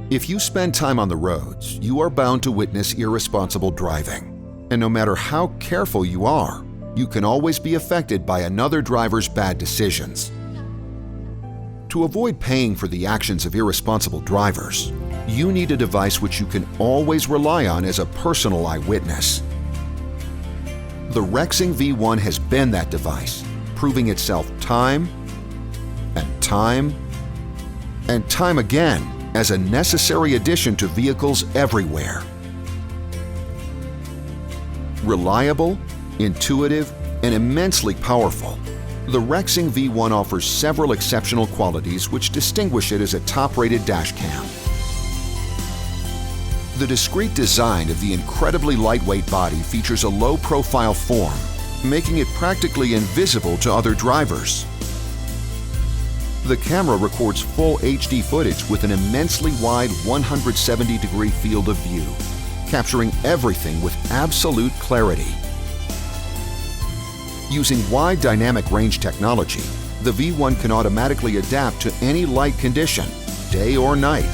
If you spend time on the roads, you are bound to witness irresponsible driving. And no matter how careful you are, you can always be affected by another driver's bad decisions. To avoid paying for the actions of irresponsible drivers, you need a device which you can always rely on as a personal eyewitness. The Rexing V1 has been that device, proving itself time and time and time again as a necessary addition to vehicles everywhere. Reliable, intuitive, and immensely powerful, the Rexing V1 offers several exceptional qualities which distinguish it as a top-rated dash cam. The discreet design of the incredibly lightweight body features a low-profile form, making it practically invisible to other drivers. The camera records full HD footage with an immensely wide 170-degree field of view, capturing everything with absolute clarity. Using wide dynamic range technology, the V1 can automatically adapt to any light condition, day or night.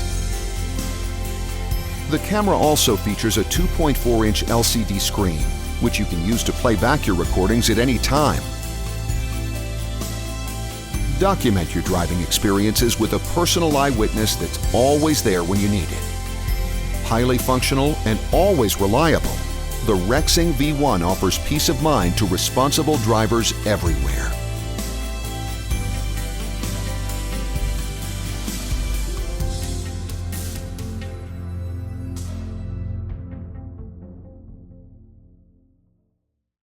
The camera also features a 2.4-inch LCD screen, which you can use to play back your recordings at any time. Document your driving experiences with a personal eyewitness that's always there when you need it. Highly functional and always reliable, the Rexing V1 offers peace of mind to responsible drivers everywhere.